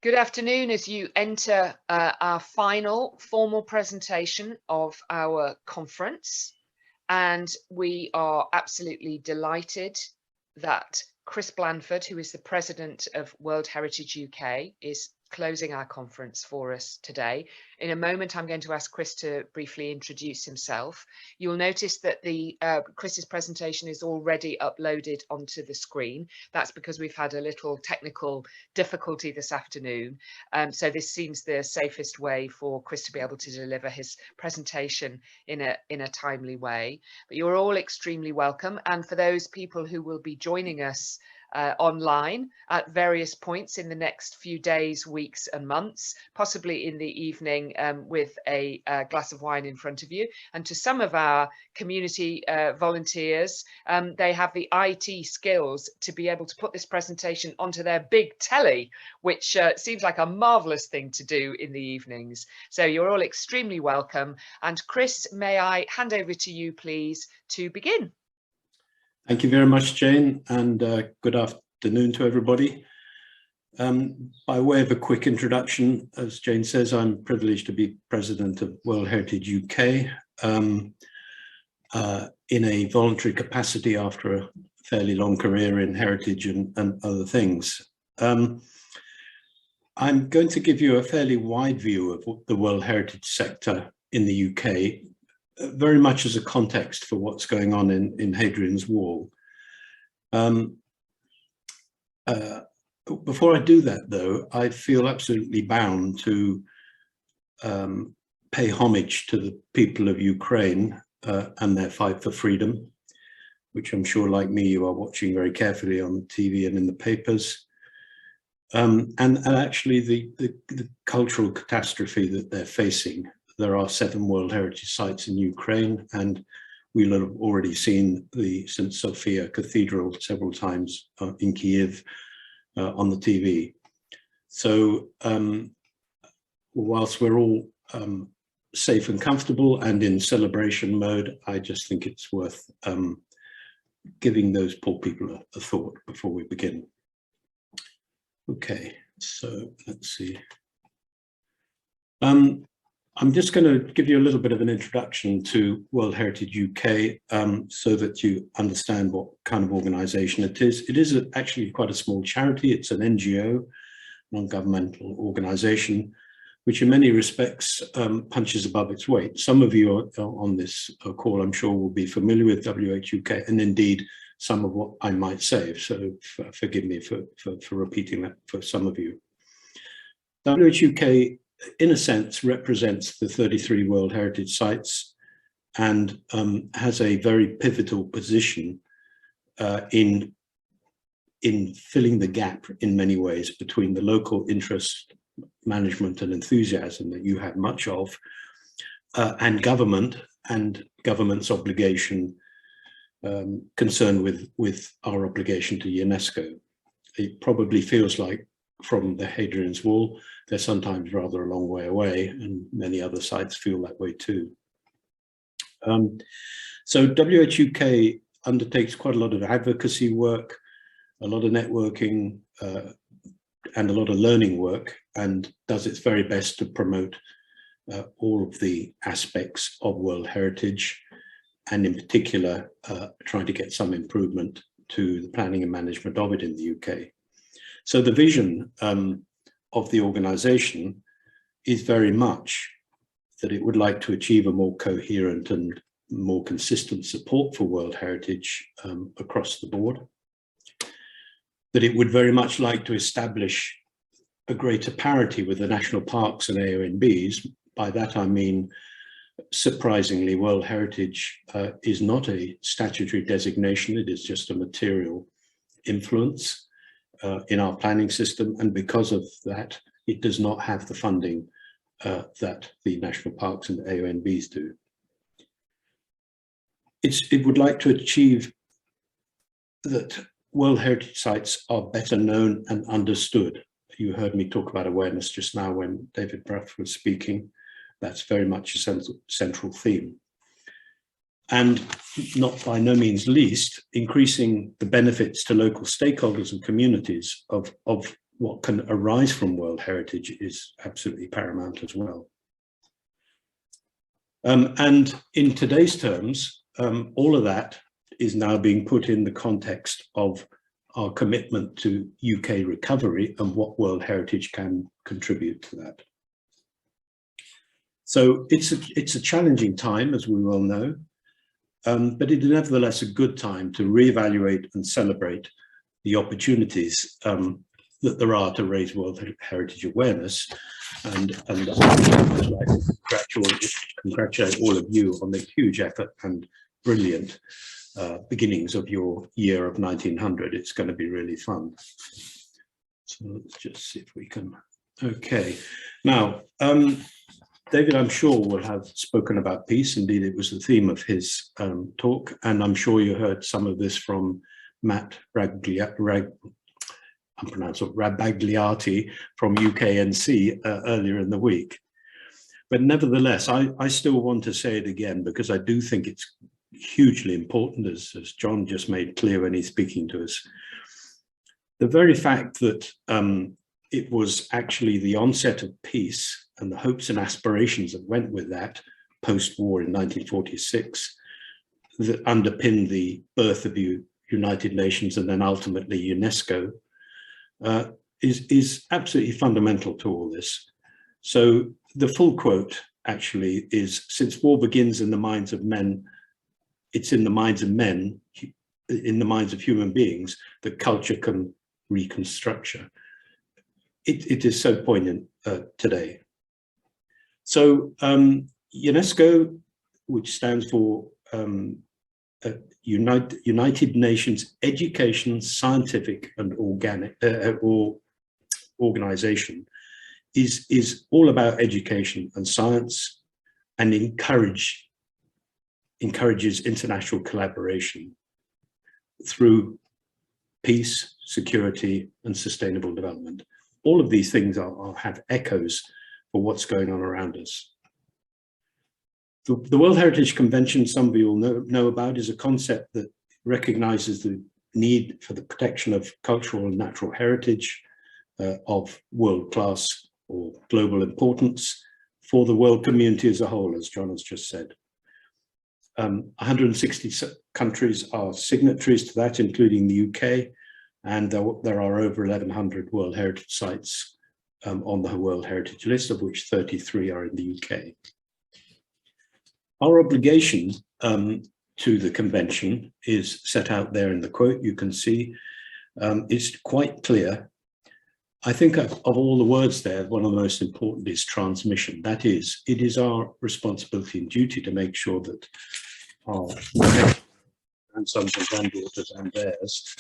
Good afternoon as you enter our final formal presentation of our conference. And we are absolutely delighted that Chris Blandford, who is the president of World Heritage UK, is closing our conference for us today. In a moment, I'm going to ask Chris to briefly introduce himself. You'll notice that Chris's presentation is already uploaded onto the screen. That's because we've had a little technical difficulty this afternoon. So this seems the safest way for Chris to be able to deliver his presentation in a timely way. But you're all extremely welcome. And for those people who will be joining us online at various points in the next few days, weeks and months, possibly in the evening with a glass of wine in front of you. And to some of our community volunteers, they have the IT skills to be able to put this presentation onto their big telly, which seems like a marvelous thing to do in the evenings. So you're all extremely welcome. And Chris, may I hand over to you, please, to begin? Thank you very much, Jane, and good afternoon to everybody. By way of a quick introduction, as Jane says, I'm privileged to be president of World Heritage UK in a voluntary capacity after a fairly long career in heritage and other things. I'm going to give you a fairly wide view of the World Heritage sector in the UK, very much as a context for what's going on in Hadrian's Wall. Before I do that, though, I feel absolutely bound to pay homage to the people of Ukraine and their fight for freedom, which I'm sure, like me, you are watching very carefully on TV and in the papers. And actually the cultural catastrophe that they're facing. There are 7 World Heritage sites in Ukraine, and we'll have already seen the St. Sophia Cathedral several times in Kiev on the TV. So whilst we're all safe and comfortable and in celebration mode, I just think it's worth giving those poor people a thought before we begin. Okay, so let's see. I'm just going to give you a little bit of an introduction to World Heritage UK so that you understand what kind of organisation it is. It is actually quite a small charity. It's an NGO, non-governmental organisation, which in many respects punches above its weight. Some of you on this call, I'm sure, will be familiar with WHUK, and indeed some of what I might say. So forgive me for repeating that for some of you. WHUK, in a sense, represents the 33 World Heritage sites and has a very pivotal position in filling the gap in many ways between the local interest, management and enthusiasm that you have much of, and government's obligation concerned with our obligation to UNESCO. It probably feels like from the Hadrian's Wall, they're sometimes rather a long way away, and many other sites feel that way too. So WHUK undertakes quite a lot of advocacy work, a lot of networking, and a lot of learning work, and does its very best to promote all of the aspects of World Heritage, and in particular, trying to get some improvement to the planning and management of it in the UK. So the vision of the organisation is very much that it would like to achieve a more coherent and more consistent support for World Heritage across the board. That it would very much like to establish a greater parity with the national parks and AONBs. By that I mean, surprisingly, World Heritage is not a statutory designation, it is just a material influence in our planning system, and because of that, it does not have the funding that the national parks and AONBs do. It would like to achieve that World Heritage sites are better known and understood. You heard me talk about awareness just now when David Bruff was speaking. That's very much a central theme. And not by no means least, increasing the benefits to local stakeholders and communities of what can arise from World Heritage is absolutely paramount as well. And in today's terms, all of that is now being put in the context of our commitment to UK recovery and what World Heritage can contribute to that. So it's a challenging time, as we well know, but it is nevertheless a good time to reevaluate and celebrate the opportunities that there are to raise World Heritage awareness, and I'd like to congratulate all of you on the huge effort and brilliant beginnings of your year of 1900. It's going to be really fun. So let's just see if we can. Okay, now David, I'm sure, will have spoken about peace. Indeed, it was the theme of his talk, and I'm sure you heard some of this from Matt Rabagliati from UKNC earlier in the week. But nevertheless, I still want to say it again, because I do think it's hugely important, as John just made clear when he's speaking to us. The very fact that it was actually the onset of peace and the hopes and aspirations that went with that post-war in 1946 that underpinned the birth of the United Nations and then ultimately UNESCO is absolutely fundamental to all this. So the full quote actually is, "Since war begins in the minds of men, it's in the minds of men, in the minds of human beings, that culture can reconstruct." It is so poignant today. So UNESCO, which stands for United Nations Education, Scientific and Organization, is all about education and science, and encourages international collaboration through peace, security, and sustainable development. All of these things have echoes for what's going on around us. The World Heritage Convention, some of you will know about, is a concept that recognizes the need for the protection of cultural and natural heritage of world-class or global importance for the world community as a whole, as John has just said. 160 countries are signatories to that, including the UK, and there are over 1,100 World Heritage Sites on the World Heritage List, of which 33 are in the UK. Our obligation to the convention is set out there in the quote. You can see it's quite clear. I think of all the words there, one of the most important is transmission. That is, it is our responsibility and duty to make sure that our grandsons and granddaughters and theirs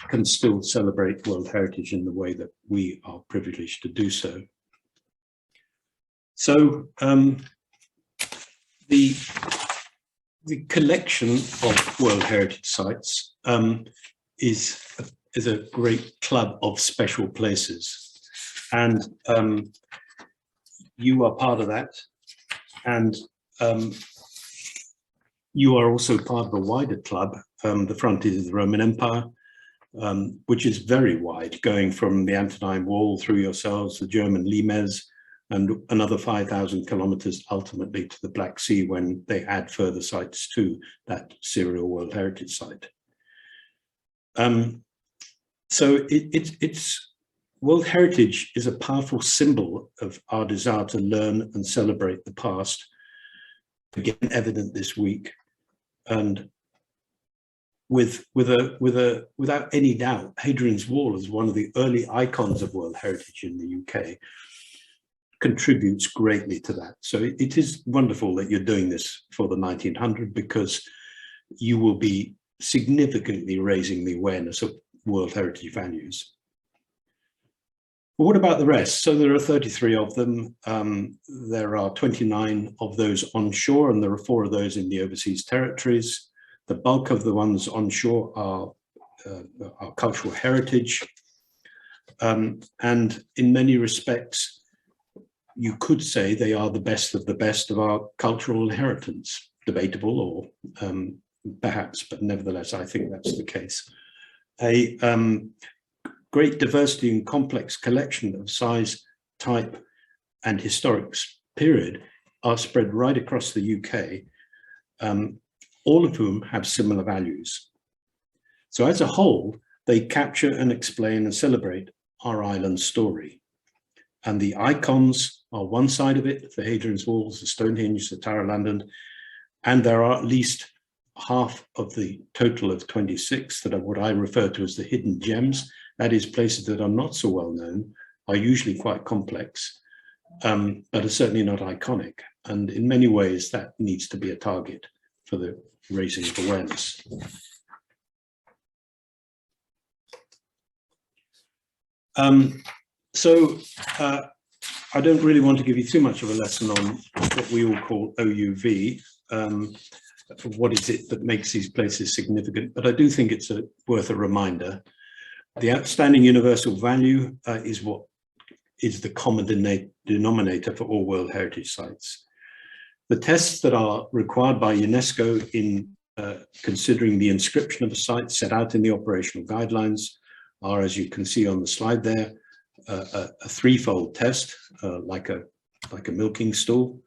can still celebrate World Heritage in the way that we are privileged to do so. So the collection of World Heritage Sites is a great club of special places, and you are part of that, and you are also part of a wider club. The frontiers of the Roman Empire, which is very wide, going from the Antonine Wall through yourselves, the German Limes, and another 5,000 kilometers ultimately to the Black Sea when they add further sites to that serial World Heritage Site. So it's World Heritage is a powerful symbol of our desire to learn and celebrate the past, again evident this week, and without any doubt, Hadrian's Wall is one of the early icons of World Heritage in the UK, contributes greatly to that. So it is wonderful that you're doing this for the 1900, because you will be significantly raising the awareness of World Heritage values. But what about the rest? So there are 33 of them. There are 29 of those onshore, and there are 4 of those in the overseas territories. The bulk of the ones onshore are cultural heritage. And in many respects, you could say they are the best of our cultural inheritance. Debatable, or perhaps, but nevertheless, I think that's the case. A great diversity and complex collection of size, type, and historic period are spread right across the UK, all of whom have similar values. So as a whole, they capture and explain and celebrate our island story. And the icons are one side of it, the Hadrian's walls, the Stonehenge, the Tower of London, and there are at least half of the total of 26 that are what I refer to as the hidden gems. That is, places that are not so well known, are usually quite complex, but are certainly not iconic. And in many ways, that needs to be a target for the raising of awareness. I don't really want to give you too much of a lesson on what we all call OUV. What is it that makes these places significant? But I do think it's worth a reminder. The outstanding universal value is what is the common denominator for all World Heritage Sites. The tests that are required by UNESCO in considering the inscription of a site set out in the operational guidelines are, as you can see on the slide there, a threefold test, like a milking stool.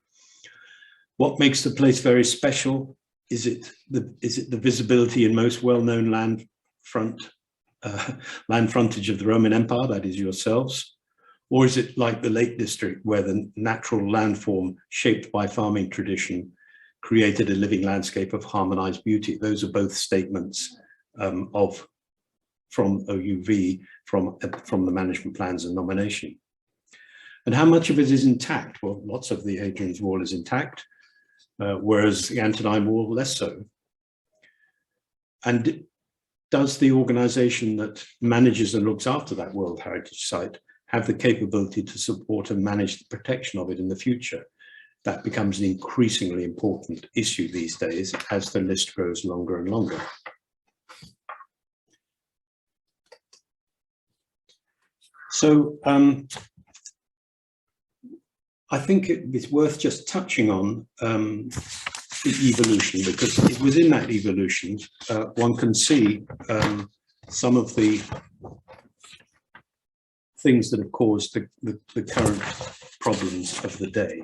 What makes the place very special? Is it the visibility in most well-known land frontage of the Roman Empire, that is yourselves? Or is it like the Lake District, where the natural landform shaped by farming tradition created a living landscape of harmonized beauty? Those are both statements from OUV, from the management plans and nomination. And how much of it is intact? Well, lots of the Hadrian's Wall is intact, whereas the Antonine Wall less so. And does the organization that manages and looks after that World Heritage Site have the capability to support and manage the protection of it in the future? That becomes an increasingly important issue these days as the list grows longer and longer. So I think it's worth just touching on the evolution, because within that evolution, one can see some of the things that have caused the current problems of the day.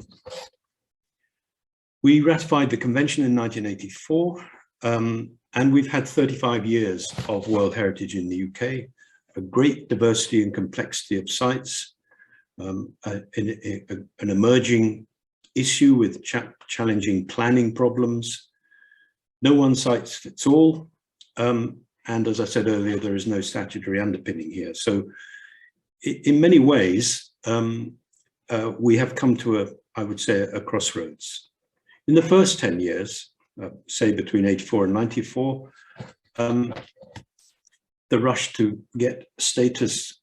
We ratified the convention in 1984, and we've had 35 years of World Heritage in the UK, a great diversity and complexity of sites, an emerging issue with challenging planning problems. No one site fits all, and as I said earlier, there is no statutory underpinning here. So in many ways, we have come to I would say, a crossroads. In the first 10 years, say between 84 and 94, the rush to get status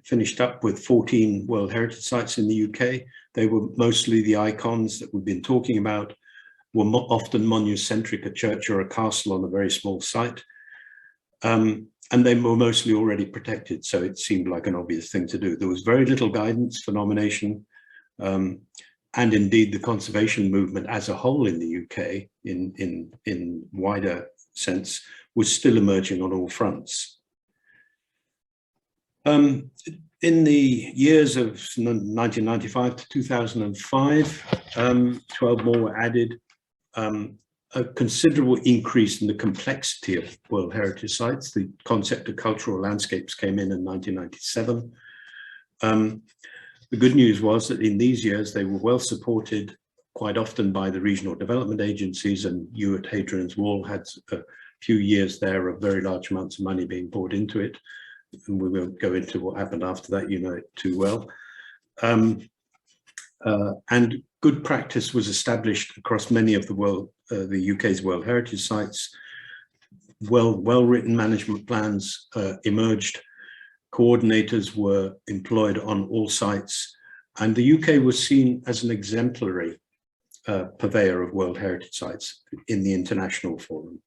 finished up with 14 World Heritage Sites in the UK. They were mostly the icons that we've been talking about, were often monucentric, a church or a castle on a very small site. And they were mostly already protected, so it seemed like an obvious thing to do. There was very little guidance for nomination, and indeed the conservation movement as a whole in the UK, in wider sense, was still emerging on all fronts. In the years of 1995 to 2005, 12 more were added. A considerable increase in the complexity of World Heritage Sites. The concept of cultural landscapes came in 1997. The good news was that in these years, they were well supported quite often by the regional development agencies, and you at Hadrian's Wall had a few years there of very large amounts of money being poured into it. And we won't go into what happened after that, you know it too well. And good practice was established across many of the UK's World Heritage Sites. Well-written management plans emerged. Coordinators were employed on all sites, and the UK was seen as an exemplary purveyor of World Heritage Sites in the international forum.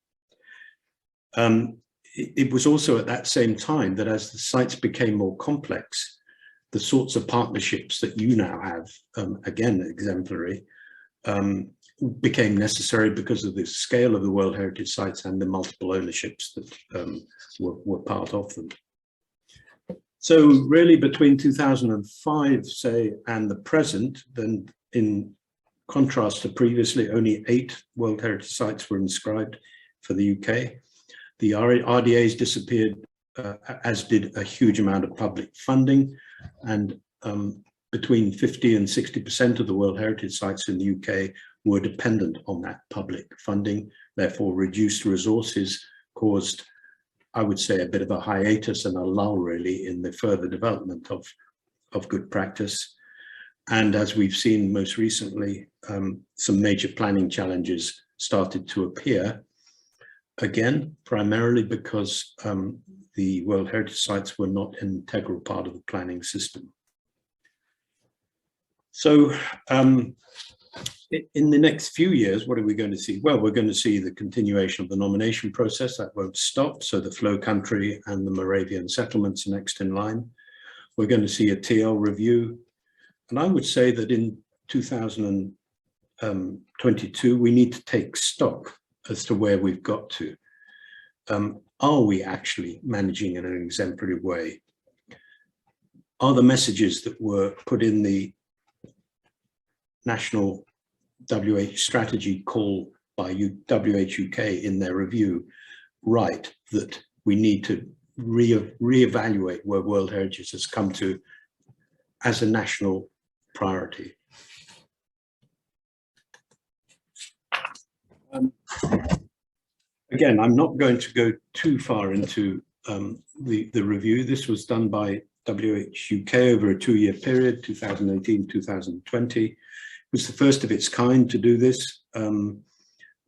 It was also at that same time that as the sites became more complex, the sorts of partnerships that you now have, again, exemplary, became necessary because of the scale of the World Heritage Sites and the multiple ownerships that were part of them. So really between 2005, say, and the present, then in contrast to previously, only 8 World Heritage Sites were inscribed for the UK. The RDAs disappeared, as did a huge amount of public funding, and between 50 and 60% of the World Heritage Sites in the UK were dependent on that public funding. Therefore, reduced resources caused, I would say, a bit of a hiatus and a lull really in the further development of good practice. And as we've seen most recently, some major planning challenges started to appear, again, primarily because the World Heritage Sites were not an integral part of the planning system. So in the next few years, what are we going to see? Well, we're going to see the continuation of the nomination process. That won't stop. So the flow country and the Moravian settlements are next in line. We're going to see a TL review. And I would say that in 2022, we need to take stock as to where we've got to. Are we actually managing in an exemplary way? Are the messages that were put in the National WH strategy call by WHUK in their review right, that we need to reevaluate where World Heritage has come to as a national priority? Again, I'm not going to go too far into the review. This was done by WHUK over a 2-year period, 2018-2020. It was the first of its kind to do this, and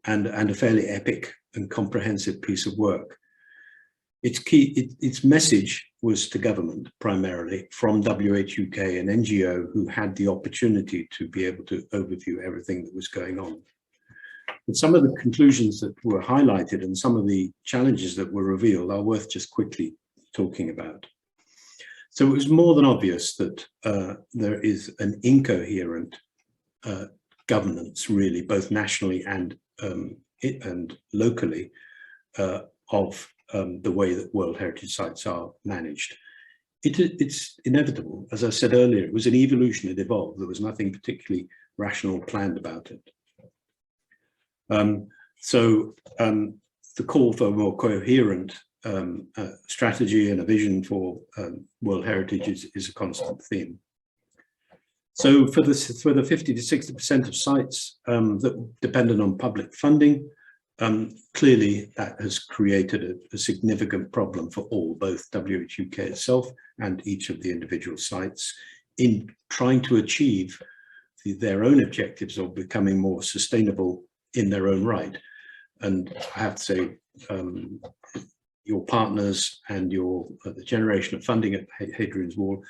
a fairly epic and comprehensive piece of work. Its message was to government primarily from WHUK, an NGO who had the opportunity to be able to overview everything that was going on. But some of the conclusions that were highlighted and some of the challenges that were revealed are worth just quickly talking about. So it was more than obvious that there is an incoherent governance, really, both nationally and locally, of the way that World Heritage Sites are managed. It's inevitable. As I said earlier, it was an evolution, it evolved. There was nothing particularly rational or planned about it. The call for a more coherent strategy and a vision for World Heritage is a constant theme. So for the 50 to 60% of sites that dependent on public funding, clearly that has created a significant problem for all, both WHUK itself and each of the individual sites, in trying to achieve their own objectives of becoming more sustainable in their own right. And I have to say, your partners and the generation of funding at Hadrian's Wall,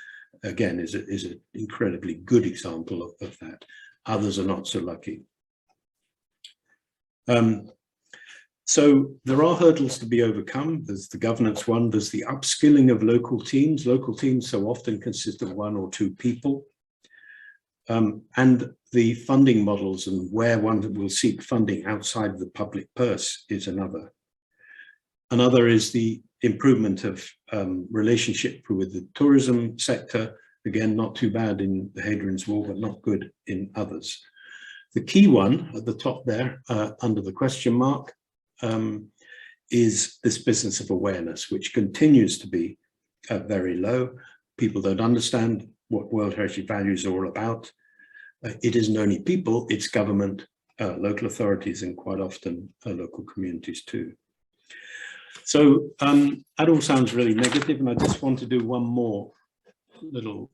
again, is an incredibly good example of that. Others are not so lucky. So there are hurdles to be overcome. There's the governance one, there's the upskilling of local teams. Local teams so often consist of 1 or 2 people. And the funding models and where one will seek funding outside of the public purse is another. Another is the improvement of relationship with the tourism sector. Again, not too bad in the Hadrian's Wall, but not good in others. The key one at the top there, under the question mark, is this business of awareness, which continues to be very low. People don't understand what World Heritage values are all about. It isn't only people, it's government, local authorities, and quite often local communities too. So that all sounds really negative, and I just want to do one more little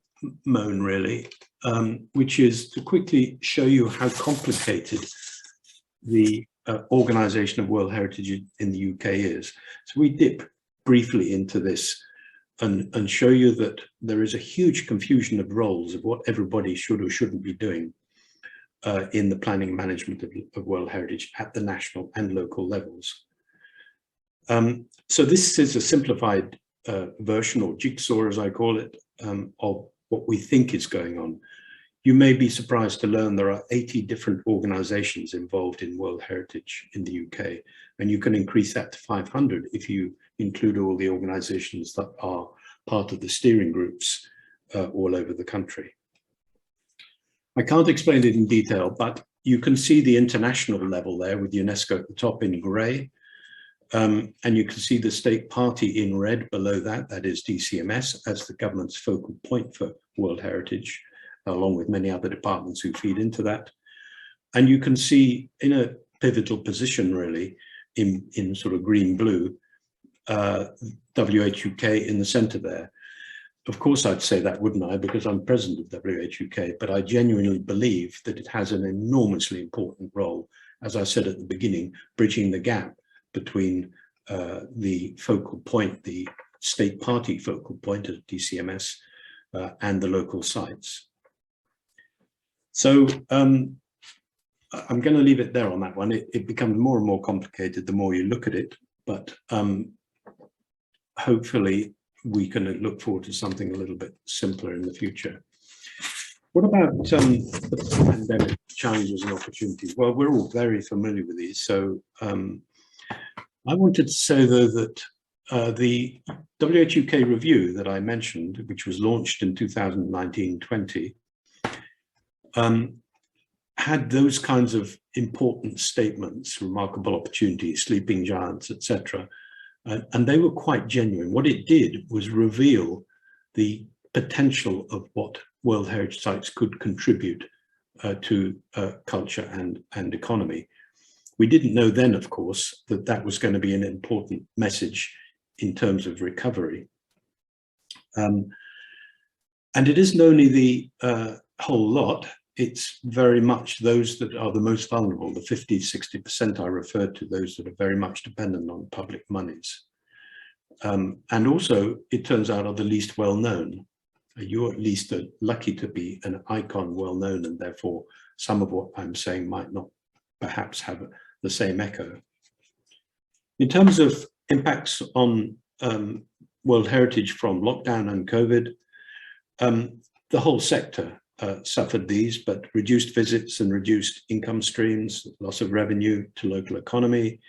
moan really, which is to quickly show you how complicated the organisation of World Heritage in the UK is. So we dip briefly into this and show you that there is a huge confusion of roles of what everybody should or shouldn't be doing in the planning and management of World Heritage at the national and local levels. So this is a simplified version, or jigsaw as I call it, of what we think is going on. You may be surprised to learn there are 80 different organisations involved in World Heritage in the UK, and you can increase that to 500 if you include all the organisations that are part of the steering groups all over the country. I can't explain it in detail, but you can see the international level there with UNESCO at the top in grey. And you can see the state party in red below that, that is DCMS, as the government's focal point for World Heritage, along with many other departments who feed into that. And you can see in a pivotal position, really, in sort of green-blue, WHUK in the centre there. Of course, I'd say that, wouldn't I, because I'm president of WHUK, but I genuinely believe that it has an enormously important role, as I said at the beginning, bridging the gap between the focal point, the state party focal point at DCMS, and the local sites. So I'm going to leave it there on that one. It becomes more and more complicated the more you look at it, but hopefully we can look forward to something a little bit simpler in the future. What about the pandemic challenges and opportunities? Well, we're all very familiar with these. So I wanted to say, though, that the WHUK review that I mentioned, which was launched in 2019-20, had those kinds of important statements, remarkable opportunities, sleeping giants, etc. And they were quite genuine. What it did was reveal the potential of what World Heritage Sites could contribute to culture and economy. We didn't know then, of course, that that was going to be an important message in terms of recovery. And it isn't only the whole lot, it's very much those that are the most vulnerable, the 50–60% I referred to, those that are very much dependent on public monies. And also, it turns out, are the least well known. You're at least lucky to be an icon well known, and therefore some of what I'm saying might not perhaps have the same echo. In terms of impacts on World Heritage from lockdown and COVID, the whole sector suffered these, but reduced visits and reduced income streams, loss of revenue to local economy,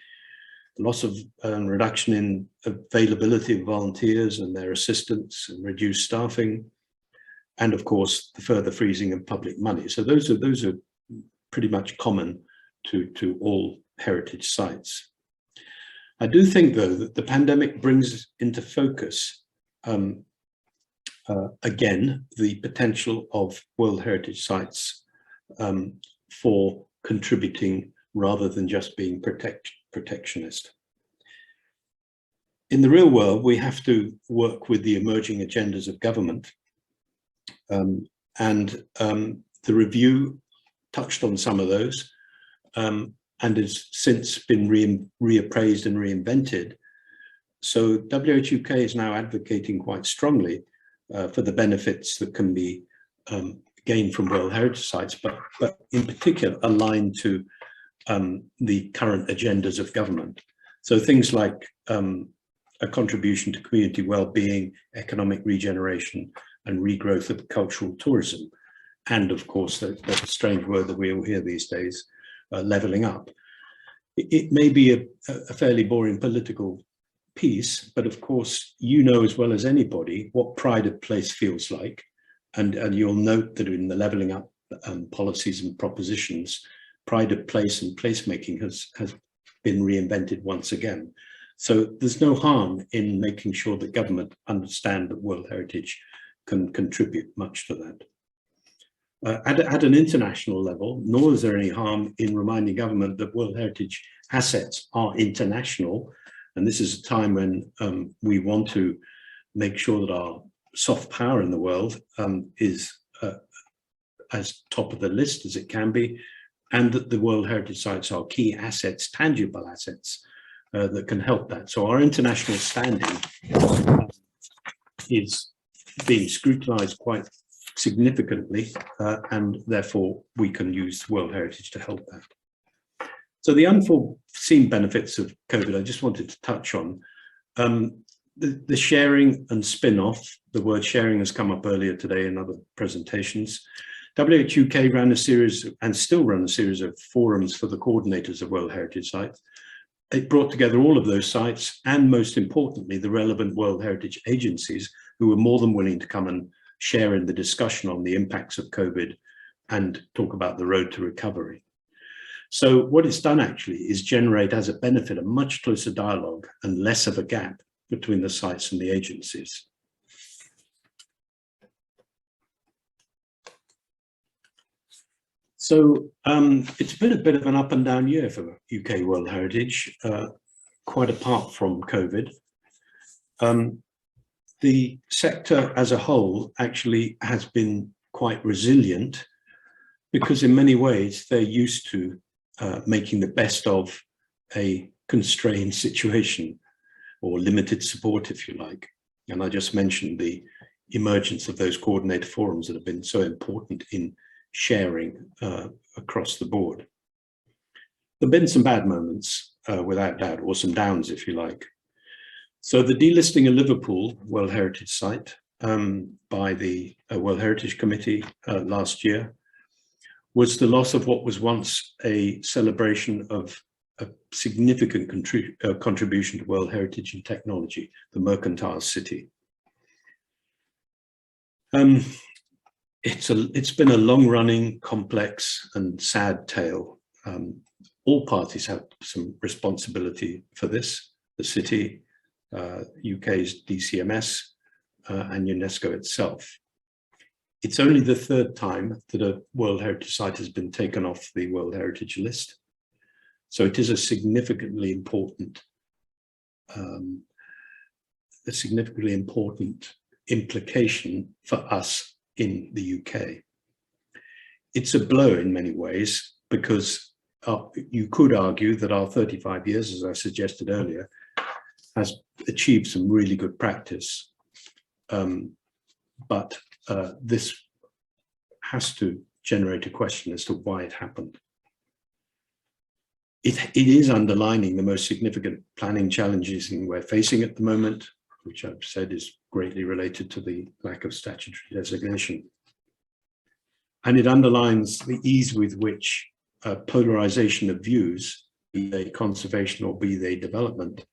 loss of reduction in availability of volunteers and their assistants, and reduced staffing, and of course the further freezing of public money. So those are pretty much common to all heritage sites. I do think, though, that the pandemic brings into focus again the potential of World Heritage Sites for contributing rather than just being protectionist. In the real world, we have to work with the emerging agendas of government, and the review touched on some of those and has since been reappraised and reinvented. So WHUK is now advocating quite strongly for the benefits that can be gained from World Heritage Sites, but in particular aligned to the current agendas of government. So things like a contribution to community well-being, economic regeneration, and regrowth of cultural tourism. And of course, that strange word that we all hear these days, levelling up. It may be a fairly boring political piece, but of course, you know as well as anybody what pride of place feels like. And you'll note that in the levelling up policies and propositions, pride of place and placemaking has been reinvented once again. So there's no harm in making sure that government understand that World Heritage can contribute much to that. At an international level, nor is there any harm in reminding government that World Heritage assets are international. And this is a time when we want to make sure that our soft power in the world is as top of the list as it can be, and that the World Heritage Sites are key assets, tangible assets that can help that. So our international standing is being scrutinized quite significantly, and therefore we can use World Heritage to help that. So the unforeseen benefits of COVID, I just wanted to touch on. The sharing and spin-off, the word sharing has come up earlier today in other presentations. WHUK ran a series, and still run a series, of forums for the coordinators of World Heritage Sites. it brought together all of those sites and, most importantly, the relevant World Heritage agencies who were more than willing to come and share in the discussion on the impacts of COVID and talk about the road to recovery. So what it's done actually is generate as a benefit a much closer dialogue and less of a gap between the sites and the agencies. So it's been a bit of an up and down year for UK World Heritage, quite apart from COVID. The sector as a whole actually has been quite resilient because in many ways they're used to making the best of a constrained situation or limited support, if you like. And I just mentioned the emergence of those coordinated forums that have been so important in sharing across the board. There have been some bad moments, without doubt, or some downs, if you like. So the delisting of Liverpool World Heritage Site by the World Heritage Committee last year was the loss of what was once a celebration of a significant contribution to World Heritage and technology, the mercantile city. It's been a long-running, complex and sad tale. All parties have some responsibility for this, the city, UK's DCMS and UNESCO itself. It's only the third time that a World Heritage Site has been taken off the World Heritage list. So it is a significantly important implication for us in the UK. It's a blow in many ways because you could argue that our 35 years, as I suggested earlier, has achieved some really good practice. But this has to generate a question as to why it happened. It is underlining the most significant planning challenges we're facing at the moment, which I've said is greatly related to the lack of statutory designation. And it underlines the ease with which polarization of views, be they conservation or be they development,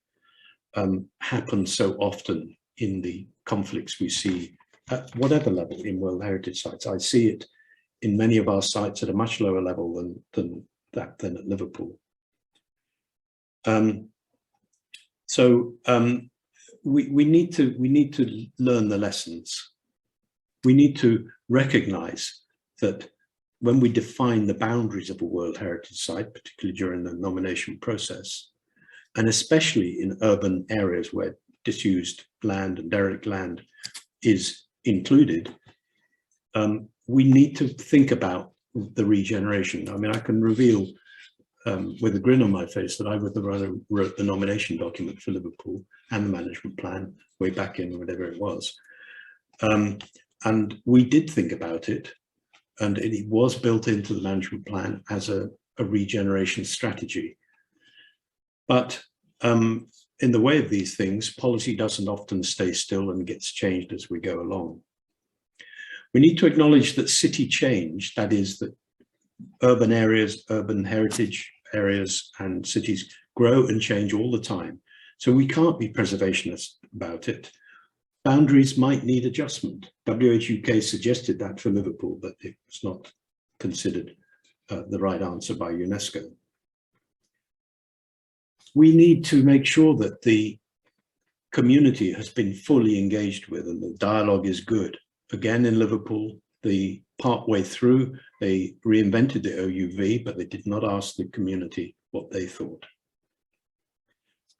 happen so often in the conflicts we see at whatever level in World Heritage Sites. I see it in many of our sites at a much lower level than at Liverpool. We need to learn the lessons. We need to recognize that when we define the boundaries of a World Heritage Site, particularly during the nomination process, and especially in urban areas where disused land and derelict land is included, we need to think about the regeneration. I mean, I can reveal with a grin on my face that I wrote the nomination document for Liverpool and the management plan way back in whatever it was. And we did think about it, and it was built into the management plan as a regeneration strategy. But in the way of these things, policy doesn't often stay still and gets changed as we go along. We need to acknowledge that city change, that is that urban areas, urban heritage areas and cities grow and change all the time. So we can't be preservationists about it. Boundaries might need adjustment. WHUK suggested that for Liverpool, but it was not considered the right answer by UNESCO. We need to make sure that the community has been fully engaged with and the dialogue is good. Again, in Liverpool, the partway through, they reinvented the OUV, but they did not ask the community what they thought.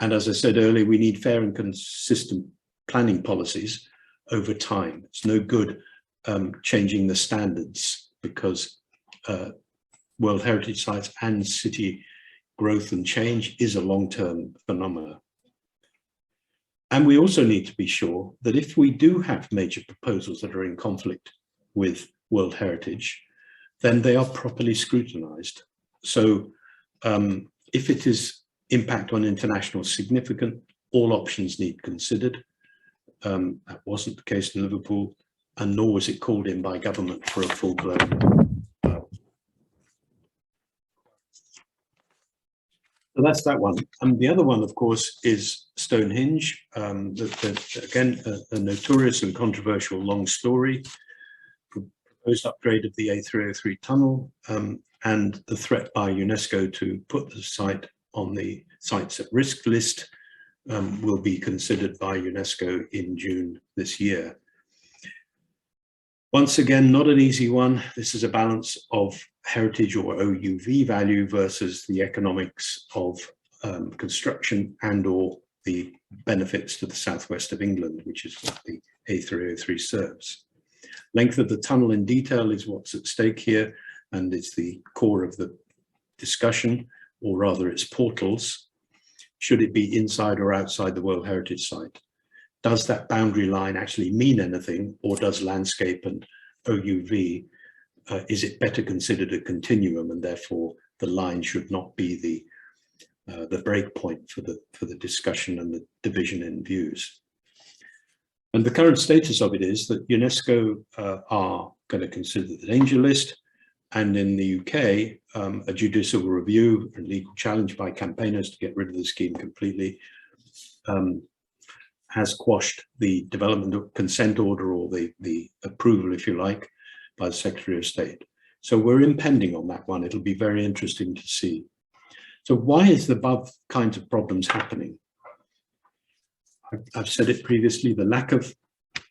And as I said earlier, we need fair and consistent planning policies over time. It's no good changing the standards because World Heritage Sites and city growth and change is a long-term phenomenon. And we also need to be sure that if we do have major proposals that are in conflict with World Heritage, then they are properly scrutinized. So if it is impact on international significant, all options need considered. That wasn't the case in Liverpool, and nor was it called in by government for a full-blown. The that's that one. And the other one, of course, is Stonehenge. Again, a notorious and controversial long story. Proposed upgrade of the A303 tunnel and the threat by UNESCO to put the site on the sites at risk list will be considered by UNESCO in June this year. Once again, not an easy one. This is a balance of heritage or OUV value versus the economics of construction and or the benefits to the southwest of England, which is what the A303 serves. Length of the tunnel in detail is what's at stake here, and it's the core of the discussion, or rather its portals. Should it be inside or outside the World Heritage Site? Does that boundary line actually mean anything, or does landscape and OUV, is it better considered a continuum, and therefore the line should not be the break point for the discussion and the division in views? And the current status of it is that UNESCO are going to consider the danger list, and in the UK, a judicial review and legal challenge by campaigners to get rid of the scheme completely has quashed the development of consent order, or the approval, if you like, by the Secretary of State. So we're impending on that one. It'll be very interesting to see. So why is the above kinds of problems happening? I've said it previously, the lack of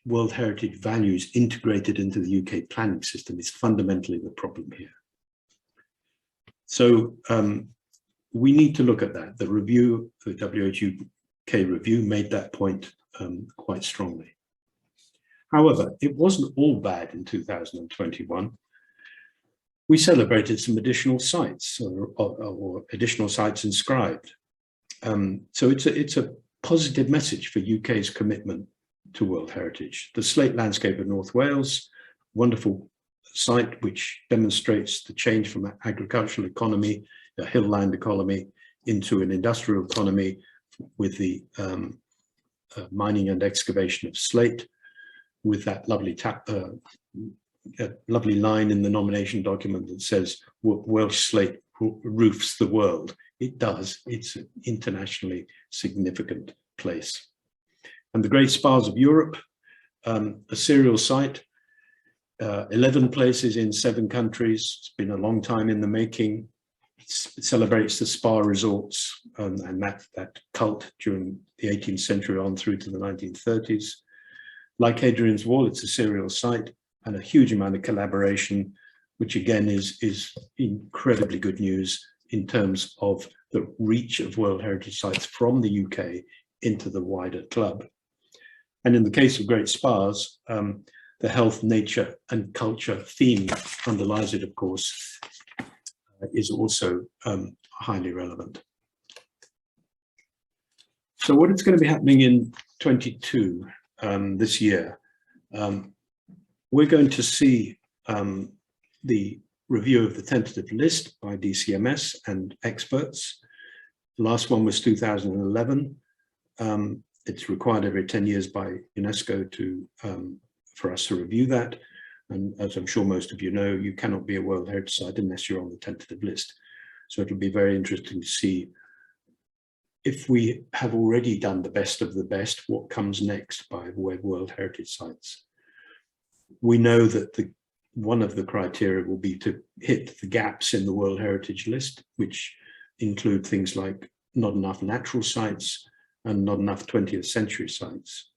World Heritage values integrated into the UK planning system is fundamentally the problem here. So we need to look at that. The review, the WHUK review made that point quite strongly. However, it wasn't all bad in 2021. We celebrated some additional sites or additional sites inscribed. So it's a positive message for UK's commitment to World Heritage. The Slate Landscape of North Wales, wonderful site which demonstrates the change from an agricultural economy, a hillland economy, into an industrial economy with the mining and excavation of slate, with that lovely lovely line in the nomination document that says Welsh slate roofs the world. It does. It's an internationally significant place. And the Great Spas of Europe, a serial site, 11 places in 7 countries. It's been a long time in the making. It celebrates the spa resorts and that cult during the 18th century on through to the 1930s. Like Hadrian's Wall, it's a serial site and a huge amount of collaboration, which again is incredibly good news in terms of the reach of World Heritage Sites from the UK into the wider club. And in the case of Great Spas, the health, nature and culture theme underlies it, of course, is also highly relevant. So what is going to be happening in 22 this year? We're going to see the review of the tentative list by DCMS and experts. The last one was 2011. It's required every 10 years by UNESCO for us to review that. And as I'm sure most of you know, you cannot be a World Heritage Site unless you're on the tentative list. So it'll be very interesting to see if we have already done the best of the best, what comes next by World Heritage Sites. We know that one of the criteria will be to hit the gaps in the World Heritage list, which include things like not enough natural sites and not enough 20th century sites.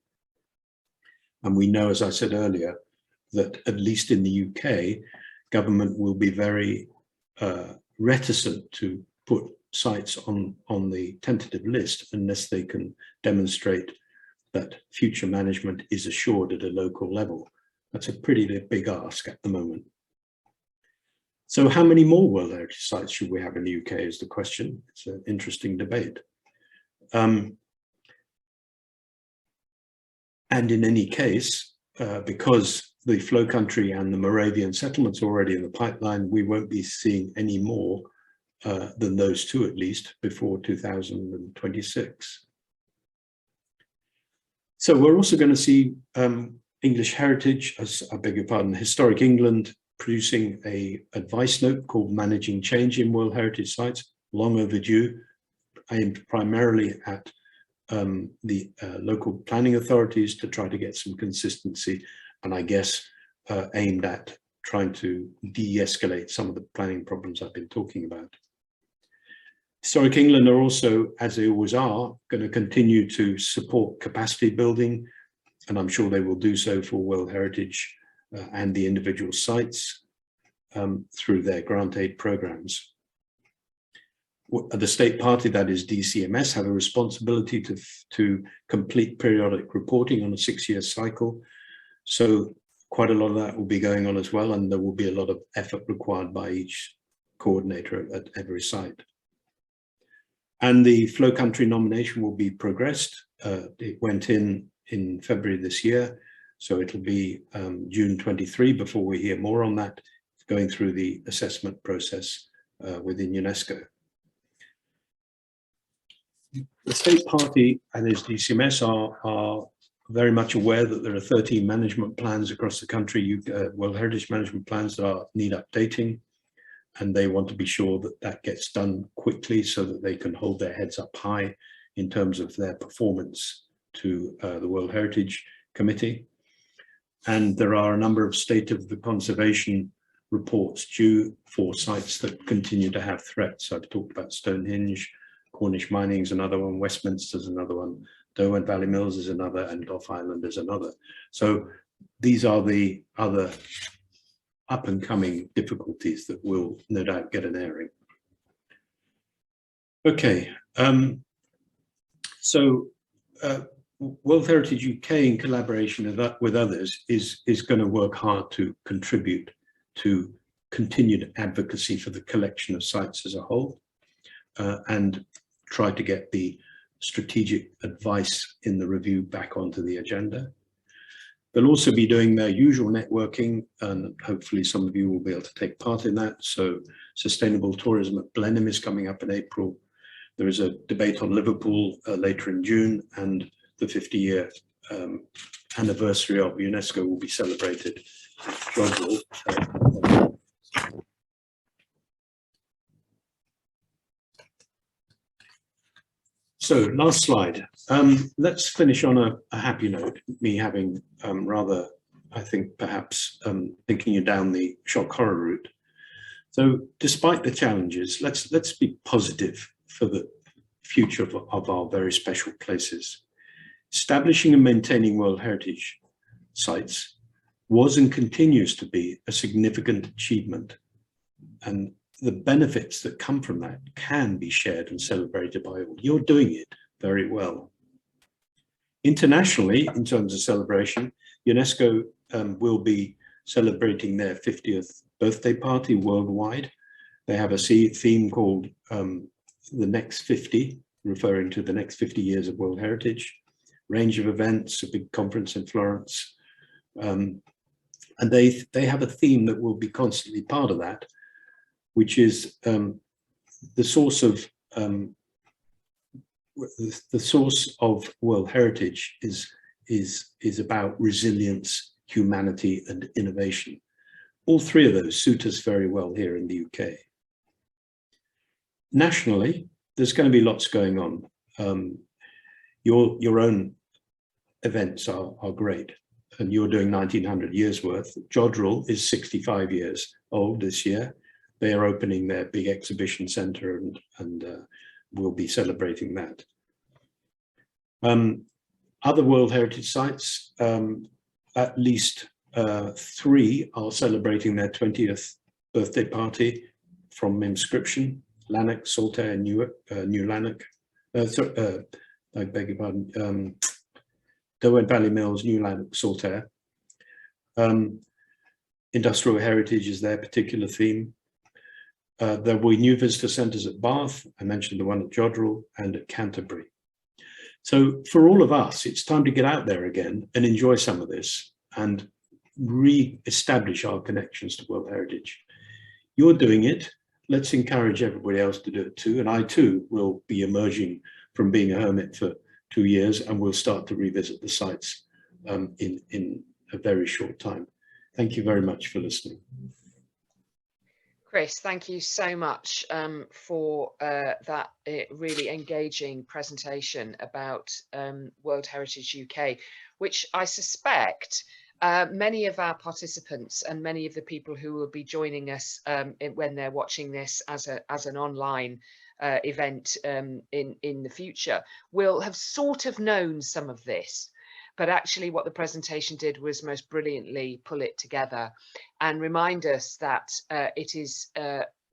And we know, as I said earlier, that at least in the UK, government will be very reticent to put sites on the tentative list unless they can demonstrate that future management is assured at a local level. That's a pretty big ask at the moment. So how many more World Heritage Sites should we have in the UK is the question. It's an interesting debate. And in any case, because the Flow Country and the Moravian settlements are already in the pipeline, we won't be seeing any more than those two at least before 2026. So we're also going to see English Heritage, I beg your pardon, Historic England producing a advice note called Managing Change in World Heritage Sites, long overdue, aimed primarily at the local planning authorities to try to get some consistency, and I guess aimed at trying to de-escalate some of the planning problems I've been talking about. Historic England are also, as they always are, going to continue to support capacity building, and I'm sure they will do so for World Heritage and the individual sites through their grant aid programs. The state party, that is DCMS, have a responsibility to complete periodic reporting on a 6-year cycle. So quite a lot of that will be going on as well, and there will be a lot of effort required by each coordinator at every site. And the Flow Country nomination will be progressed. It went in February this year, so it'll be June 23 before we hear more on that, going through the assessment process within UNESCO. The state party and its DCMS are very much aware that there are 13 management plans across the country, World Heritage management plans that need updating, and they want to be sure that that gets done quickly so that they can hold their heads up high in terms of their performance to the World Heritage Committee. And there are a number of state of the conservation reports due for sites that continue to have threats. I've talked about Stonehenge, Cornish mining is another one, Westminster's another one, Derwent Valley Mills is another, and Gough Island is another. So these are the other up and coming difficulties that will no doubt get an airing. Okay, World Heritage UK, in collaboration with others, is going to work hard to contribute to continued advocacy for the collection of sites as a whole, and try to get the strategic advice in the review back onto the agenda. They'll also be doing their usual networking, and hopefully some of you will be able to take part in that. So sustainable tourism at Blenheim is coming up in April. There is a debate on Liverpool later in June, and the 50-year anniversary of UNESCO will be celebrated at Jodrell. So last slide. Let's finish on a happy note, me having rather, I think, perhaps thinking you down the shock horror route. So despite the challenges, let's be positive for the future of our very special places. Establishing and maintaining World Heritage sites was and continues to be a significant achievement, and the benefits that come from that can be shared and celebrated by all. You're doing it very well. Internationally, in terms of celebration, UNESCO will be celebrating their 50th birthday party worldwide. They have a theme called the Next 50, referring to the next 50 years of World Heritage. Range of events, a big conference in Florence. And they have a theme that will be constantly part of that, which is the source of World Heritage is about resilience, humanity, and innovation. All three of those suit us very well here in the UK. Nationally, there's going to be lots going on. Your own events are great, and you're doing 1900 years worth. Jodrell is 65 years old this year. They are opening their big exhibition centre, and we'll be celebrating that. Other World Heritage sites, at least 3 are celebrating their 20th birthday party from Inscription, Lanark, Saltaire, and New Lanark. I beg your pardon, Derwent Valley Mills, New Lanark, Saltaire. Industrial heritage is their particular theme. There will be new visitor centres at Bath. I mentioned the one at Jodrell and at Canterbury. So for all of us, it's time to get out there again and enjoy some of this and re-establish our connections to World Heritage. You're doing it. Let's encourage everybody else to do it too. And I too will be emerging from being a hermit for 2 years, and we'll start to revisit the sites in a very short time. Thank you very much for listening. Chris, thank you so much for that really engaging presentation about World Heritage UK, which I suspect many of our participants and many of the people who will be joining us when they're watching this as an online event in the future will have sort of known some of this. But actually what the presentation did was most brilliantly pull it together and remind us that it is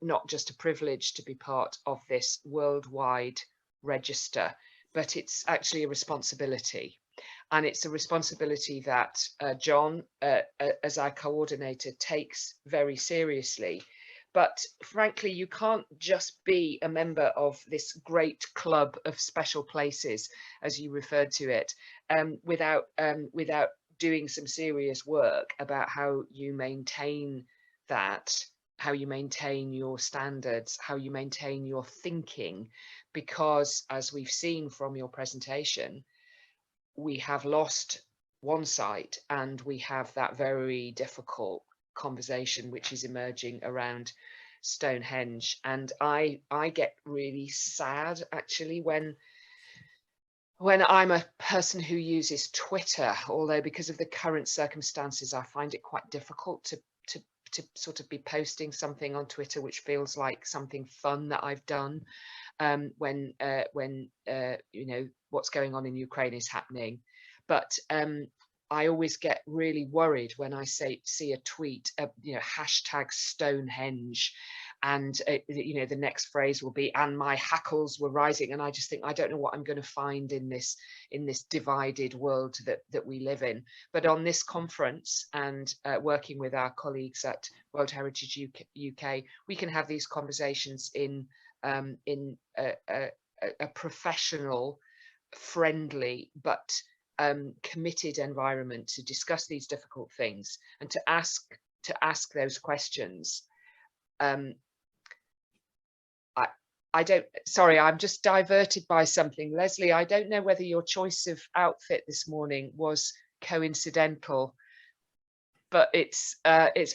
not just a privilege to be part of this worldwide register, but it's actually a responsibility. And it's a responsibility that John, as our coordinator, takes very seriously. But frankly, you can't just be a member of this great club of special places, as you referred to it, without doing some serious work about how you maintain that, how you maintain your standards, how you maintain your thinking, because as we've seen from your presentation, we have lost one site and we have that very difficult conversation which is emerging around Stonehenge. And I get really sad actually when I'm a person who uses Twitter, although because of the current circumstances, I find it quite difficult to sort of be posting something on Twitter which feels like something fun that I've done when you know what's going on in Ukraine is happening. But I always get really worried when I see a tweet, you know, hashtag Stonehenge, and you know the next phrase will be "and my hackles were rising," and I just think I don't know what I'm going to find in this divided world that we live in. But on this conference and working with our colleagues at World Heritage UK, we can have these conversations in a professional, friendly, but committed environment to discuss these difficult things and to ask those questions. I don't, sorry, I'm just diverted by something. Leslie, I don't know whether your choice of outfit this morning was coincidental, but it's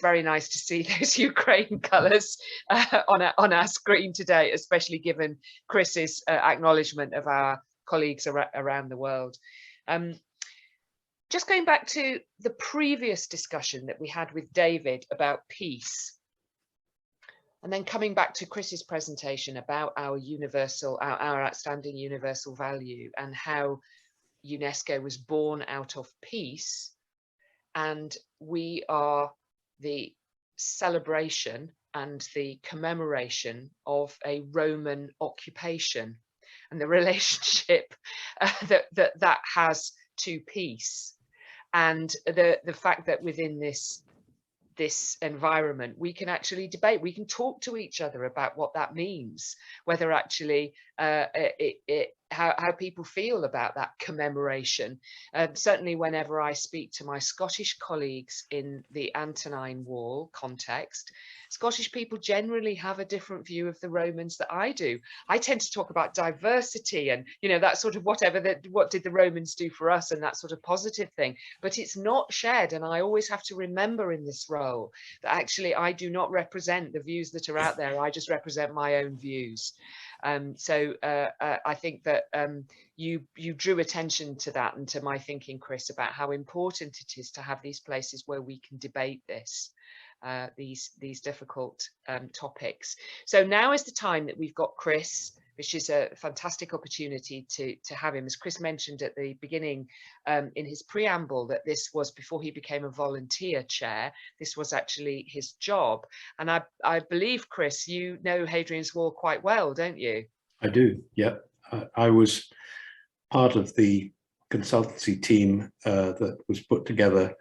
very nice to see those Ukraine colours on our screen today, especially given Chris's acknowledgement of our colleagues around the world. Just going back to the previous discussion that we had with David about peace, and then coming back to Chris's presentation about our outstanding universal value and how UNESCO was born out of peace, and we are the celebration and the commemoration of a Roman occupation and the relationship that has to peace, and the fact that within this environment we can actually debate, we can talk to each other about what that means, whether actually how people feel about that commemoration. Certainly whenever I speak to my Scottish colleagues in the Antonine Wall context, Scottish people generally have a different view of the Romans that I do. I tend to talk about diversity and, you know, that sort of what did the Romans do for us, and that sort of positive thing, but it's not shared. And I always have to remember in this role that actually I do not represent the views that are out there. I just represent my own views. So I think that you drew attention to that and to my thinking, Chris, about how important it is to have these places where we can debate this, these difficult topics. So now is the time that we've got Chris, which is a fantastic opportunity to have him. As Chris mentioned at the beginning in his preamble, that this was before he became a volunteer chair, this was actually his job. And I believe, Chris, you know Hadrian's Wall quite well, don't you? I do, yeah. I was part of the consultancy team that was put together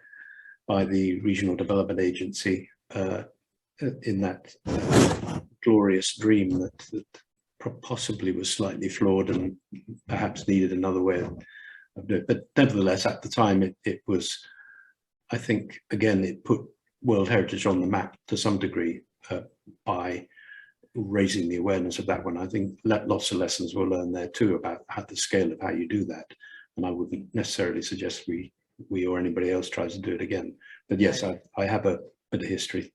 by the Regional Development Agency in that glorious dream that possibly was slightly flawed and perhaps needed another way of doing it. But nevertheless, at the time, it was, I think, again, it put World Heritage on the map to some degree by raising the awareness of that one. I think lots of lessons were learned there too about the scale of how you do that. And I wouldn't necessarily suggest we or anybody else tries to do it again. But yes, I have a bit of history.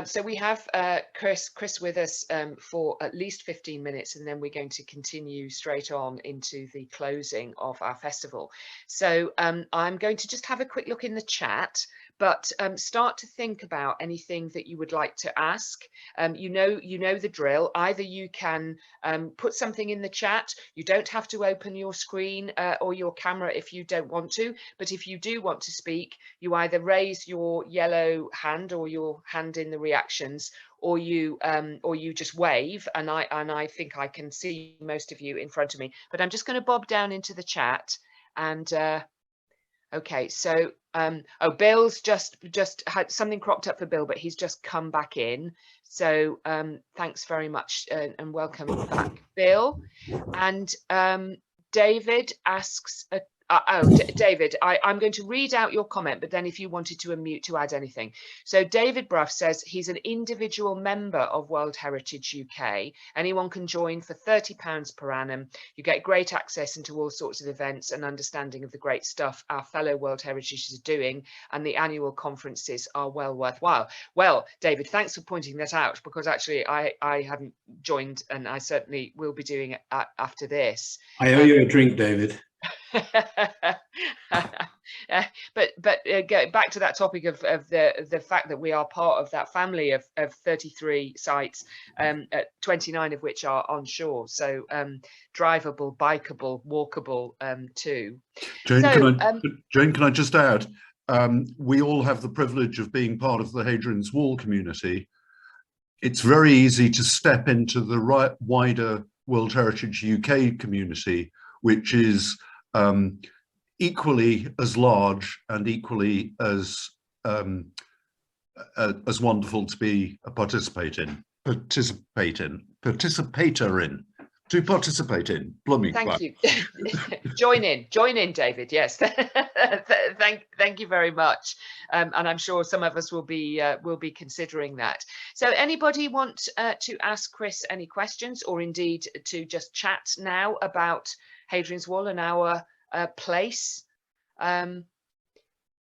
So we have Chris with us for at least 15 minutes, and then we're going to continue straight on into the closing of our festival. So I'm going to just have a quick look in the chat, but start to think about anything that you would like to ask. You know the drill. Either you can put something in the chat. You don't have to open your screen or your camera if you don't want to, but if you do want to speak, you either raise your yellow hand or your hand in the reactions, or you just wave, and I think I can see most of you in front of me. But I'm just going to bob down into the chat, and okay, so oh, Bill's just had something cropped up for Bill, but he's just come back in. So thanks very much and welcome back, Bill. And David asks David, I'm going to read out your comment, but then if you wanted to unmute to add anything. So David Bruff says he's an individual member of World Heritage UK. Anyone can join for £30 per annum. You get great access into all sorts of events and understanding of the great stuff our fellow World Heritage is doing, and the annual conferences are well worthwhile. Well, David, thanks for pointing that out, because actually I hadn't joined, and I certainly will be doing it after this. I owe you a drink, David. But go back to that topic of the fact that we are part of that family of 33 sites, 29 of which are onshore, so drivable, bikeable, walkable too. Jane, so, can I just add, we all have the privilege of being part of the Hadrian's Wall community. It's very easy to step into the wider World Heritage UK community, which is equally as large and equally as wonderful to be a participate in. Plumbing. Thank you. join in, David. Yes. thank you very much. And I'm sure some of us will be considering that. So anybody want to ask Chris any questions, or indeed to just chat now about Hadrian's Wall and our place?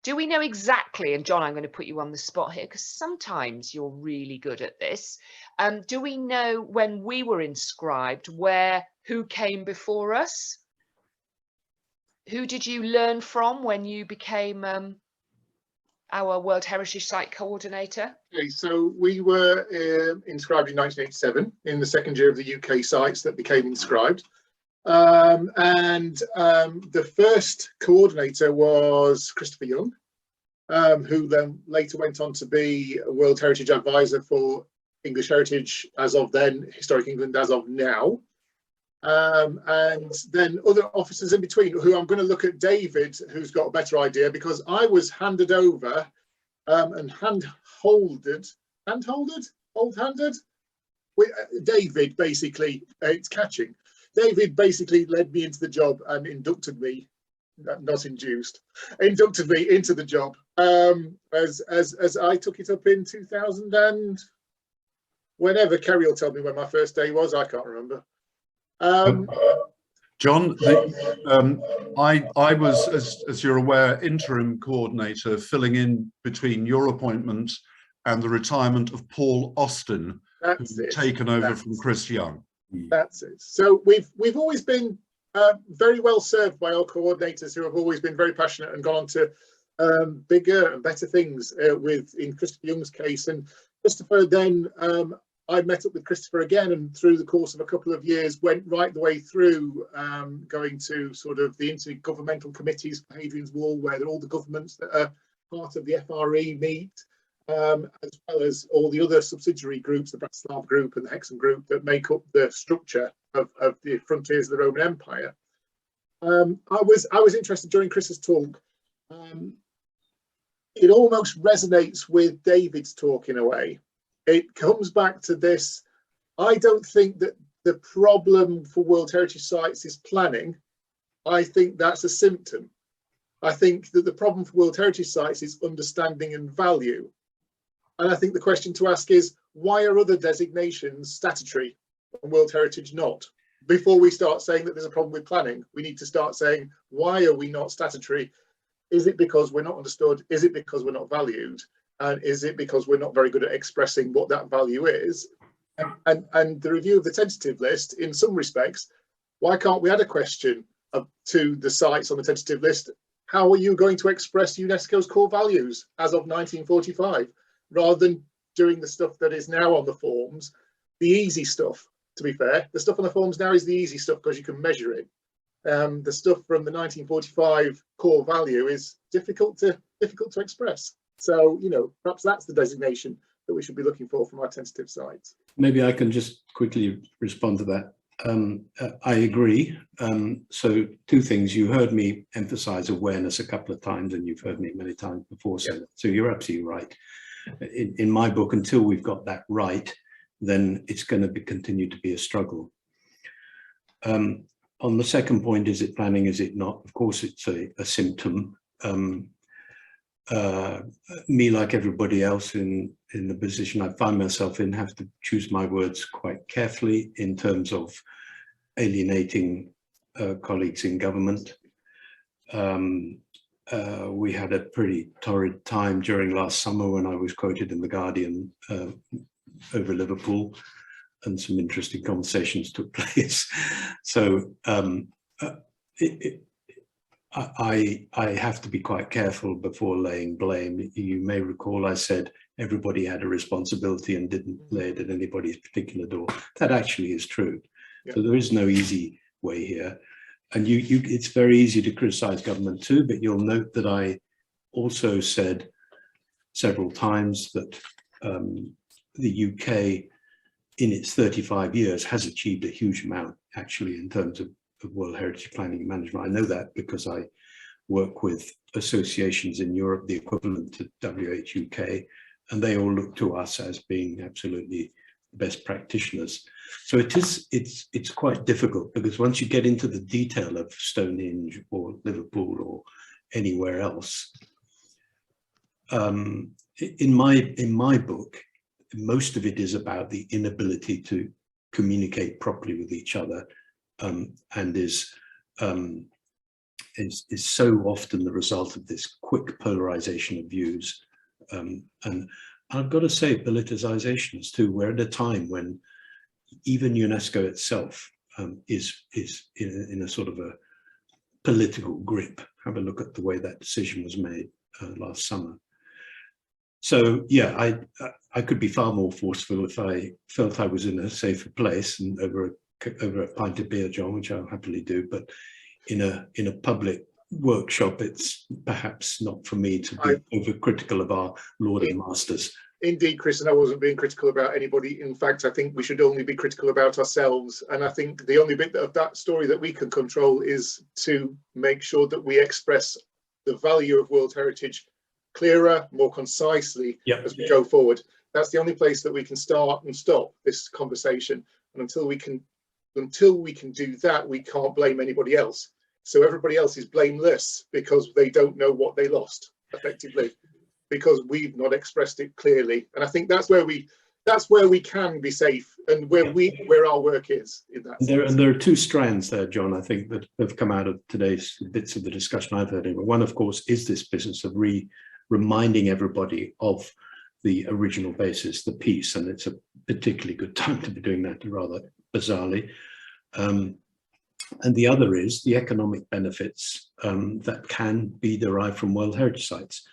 Do we know exactly, and John, I'm going to put you on the spot here because sometimes you're really good at this. Do we know when we were inscribed who came before us? Who did you learn from when you became our World Heritage Site Coordinator? Okay, so we were inscribed in 1987 in the second year of the UK sites that became inscribed. The first coordinator was Christopher Young, who then later went on to be a World Heritage Advisor for English Heritage as of then, Historic England as of now. And then other officers in between, who I'm going to look at David, who's got a better idea, because I was handed over and hand-holded, David basically, it's catching. David basically led me into the job and inducted me, inducted me into the job as I took it up in 2000 and whenever. Kerry will tell me when my first day was, I can't remember. John, I was, as you're aware, interim coordinator, filling in between your appointment and the retirement of Paul Austin, who's taken over from Chris Young. That's it. So we've always been very well served by our coordinators, who have always been very passionate and gone on to bigger and better things in Christopher Young's case. And Christopher then, I met up with Christopher again, and through the course of a couple of years went right the way through going to sort of the intergovernmental committees for Hadrian's Wall, where all the governments that are part of the FRE meet. As well as all the other subsidiary groups, the Bratislava group and the Hexham group, that make up the structure of the frontiers of the Roman Empire. I was interested during Chris's talk. It almost resonates with David's talk in a way. It comes back to this. I don't think that the problem for World Heritage Sites is planning. I think that's a symptom. I think that the problem for World Heritage Sites is understanding and value. And I think the question to ask is, why are other designations statutory and World Heritage not? Before we start saying that there's a problem with planning, we need to start saying, why are we not statutory? Is it because we're not understood? Is it because we're not valued? And is it because we're not very good at expressing what that value is? And the review of the tentative list, in some respects, why can't we add a question to the sites on the tentative list? How are you going to express UNESCO's core values as of 1945, rather than doing the stuff that is now on the forms, the easy stuff? To be fair, the stuff on the forms now is the easy stuff because you can measure it. The stuff from the 1945 core value is difficult to express. So, you know, perhaps that's the designation that we should be looking for from our tentative sites. Maybe I can just quickly respond to that. I agree. So two things. You heard me emphasize awareness a couple of times, and you've heard me many times before. So you're absolutely right. In my book, until we've got that right, then it's going to continue to be a struggle. On the second point, is it planning, is it not? Of course, it's a symptom. Me, like everybody else in the position I find myself in, have to choose my words quite carefully in terms of alienating colleagues in government. We had a pretty torrid time during last summer when I was quoted in The Guardian over Liverpool, and some interesting conversations took place. So I have to be quite careful before laying blame. You may recall I said everybody had a responsibility and didn't lay it at anybody's particular door. That actually is true. Yeah. So there is no easy way here. And it's very easy to criticize government too, but you'll note that I also said several times that the UK in its 35 years has achieved a huge amount actually in terms of World Heritage Planning and Management. I know that because I work with associations in Europe, the equivalent to WHUK, and they all look to us as being absolutely best practitioners. So it's quite difficult, because once you get into the detail of Stonehenge or Liverpool or anywhere else, in my book, most of it is about the inability to communicate properly with each other, and is so often the result of this quick polarization of views. And I've got to say, politicization too. We're at a time when even UNESCO itself is in a sort of a political grip. Have a look at the way that decision was made last summer. So yeah, I could be far more forceful if I felt I was in a safer place and over a pint of beer, John, which I'll happily do. But in a public workshop, it's perhaps not for me to be overcritical of our Lord and Masters. Indeed, Chris, and I wasn't being critical about anybody. In fact, I think we should only be critical about ourselves. And I think the only bit of that story that we can control is to make sure that we express the value of World Heritage clearer, more concisely as we go forward. That's the only place that we can start and stop this conversation. And until we can do that, we can't blame anybody else. So everybody else is blameless because they don't know what they lost, effectively, because we've not expressed it clearly. And I think that's where we can be safe, and where our work is in that sense. And there are two strands there, John, I think, that have come out of today's bits of the discussion I've heard. One, of course, is this business of reminding everybody of the original basis, the piece, and it's a particularly good time to be doing that, rather bizarrely. And the other is the economic benefits that can be derived from World Heritage Sites.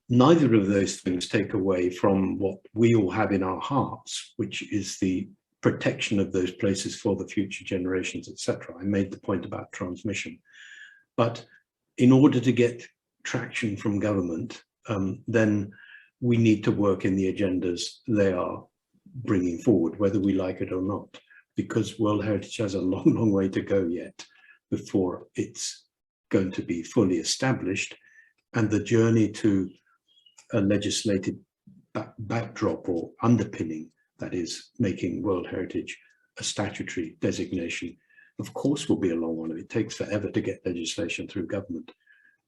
Neither of those things take away from what we all have in our hearts, which is the protection of those places for the future generations, etc. I made the point about transmission. But in order to get traction from government, then we need to work in the agendas they are bringing forward, whether we like it or not, because World Heritage has a long, long way to go yet before it's going to be fully established. And the journey to a legislative backdrop or underpinning, that is making World Heritage a statutory designation, of course will be a long one. It takes forever to get legislation through government,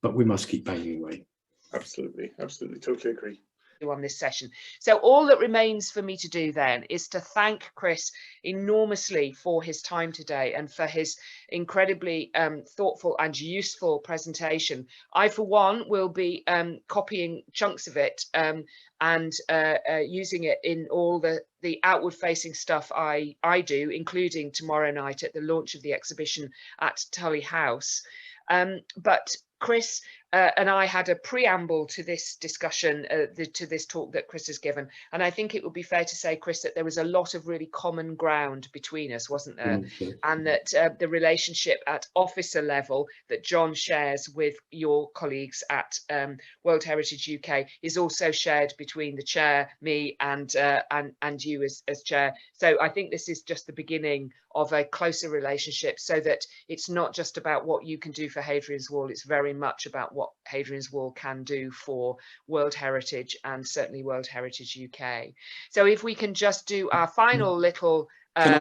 but we must keep banging away. Absolutely, absolutely, totally agree. on this session. So all that remains for me to do then is to thank Chris enormously for his time today and for his incredibly thoughtful and useful presentation. I, for one, will be copying chunks of it and using it in all the outward facing stuff I do, including tomorrow night at the launch of the exhibition at Tully House. But Chris and I had a preamble to this discussion, to this talk that Chris has given. And I think it would be fair to say, Chris, that there was a lot of really common ground between us, wasn't there? Sure. And that the relationship at officer level that John shares with your colleagues at World Heritage UK is also shared between the chair, me, and you as chair. So I think this is just the beginning of a closer relationship, so that it's not just about what you can do for Hadrian's Wall, it's very much about what Hadrian's Wall can do for World Heritage and certainly World Heritage UK. So if we can just do our final little Can